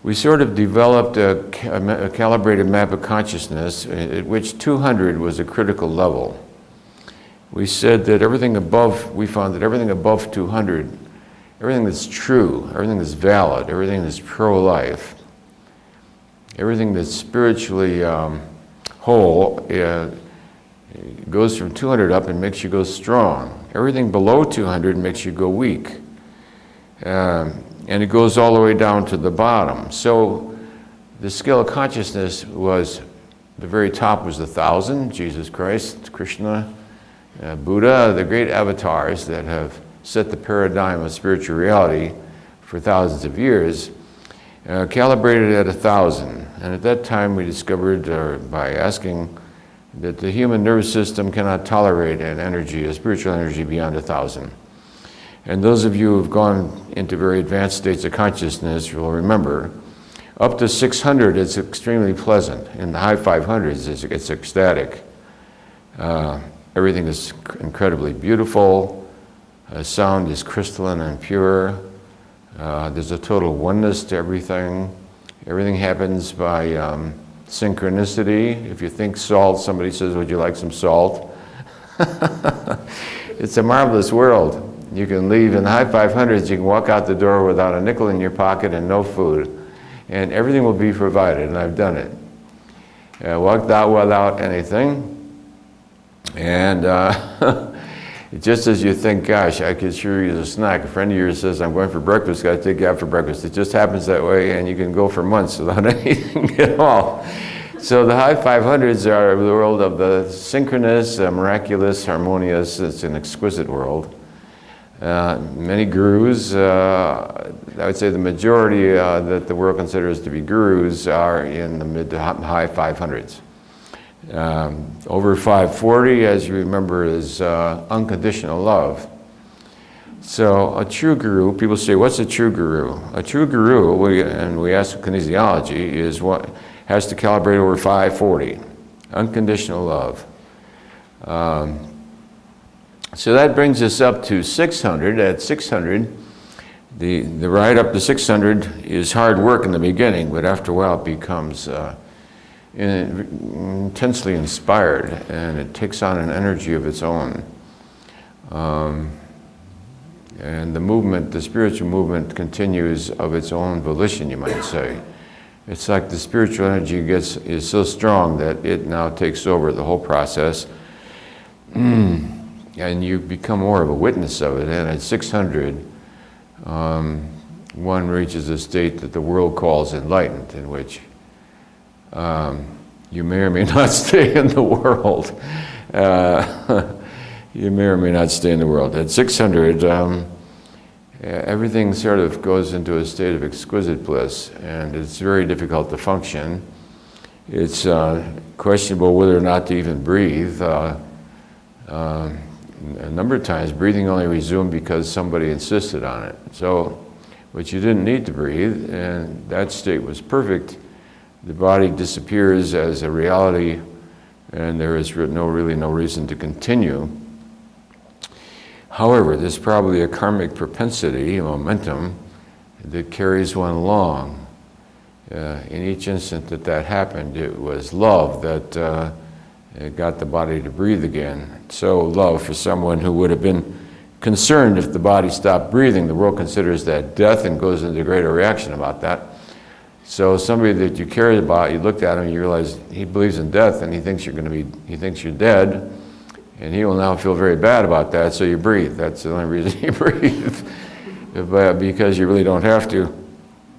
we sort of developed a calibrated map of consciousness at which 200 was a critical level. We said that we found that everything above 200, everything that's true, everything that's valid, everything that's pro-life, everything that's spiritually whole, goes from 200 up and makes you go strong. Everything below 200 makes you go weak. And it goes all the way down to the bottom. So the scale of consciousness was, the very top was 1,000, Jesus Christ, Krishna, Buddha, the great avatars that have set the paradigm of spiritual reality for thousands of years, calibrated at 1,000. And at that time we discovered, by asking, that the human nervous system cannot tolerate an energy, a spiritual energy beyond 1,000. And those of you who have gone into very advanced states of consciousness will remember, up to 600 it's extremely pleasant. In the high 500s it's ecstatic. Everything is incredibly beautiful. Sound is crystalline and pure. There's a total oneness to everything. Everything happens by synchronicity. If you think salt, somebody says, would you like some salt? It's a marvelous world. You can leave in the high 500s, you can walk out the door without a nickel in your pocket and no food. And everything will be provided, and I've done it. Walked out without anything. And just as you think, gosh, I could sure use a snack. A friend of yours says, I'm going for breakfast, got to take you out for breakfast. It just happens that way, and you can go for months without anything at all. So the high 500s are the world of the synchronous, miraculous, harmonious. It's an exquisite world. Many gurus, I would say the majority that the world considers to be gurus are in the mid to high 500s. Over 540, as you remember, is unconditional love. So a true guru, people say, what's a true guru? A true guru, and we ask kinesiology, is what has to calibrate over 540, unconditional love. So that brings us up to 600. At 600, the ride up to 600 is hard work in the beginning, but after a while it becomes intensely inspired, and it takes on an energy of its own. And the movement, the spiritual movement, continues of its own volition, you might say. It's like the spiritual energy is so strong that it now takes over the whole process. And you become more of a witness of it. And at 600, one reaches a state that the world calls enlightened, in which you may or may not stay in the world. You may or may not stay in the world. At 600, everything sort of goes into a state of exquisite bliss, and it's very difficult to function. It's questionable whether or not to even breathe. A number of times, breathing only resumed because somebody insisted on it. So, but you didn't need to breathe, and that state was perfect. The body disappears as a reality, and there is really no reason to continue. However, there's probably a karmic propensity, a momentum, that carries one along. In each instant that happened, it was love that it got the body to breathe again. So love for someone who would have been concerned if the body stopped breathing. The world considers that death and goes into greater reaction about that. So somebody that you cared about, you looked at him, you realize he believes in death, and he thinks he thinks you're dead, and he will now feel very bad about that, so you breathe. That's the only reason you breathe, but because you really don't have to.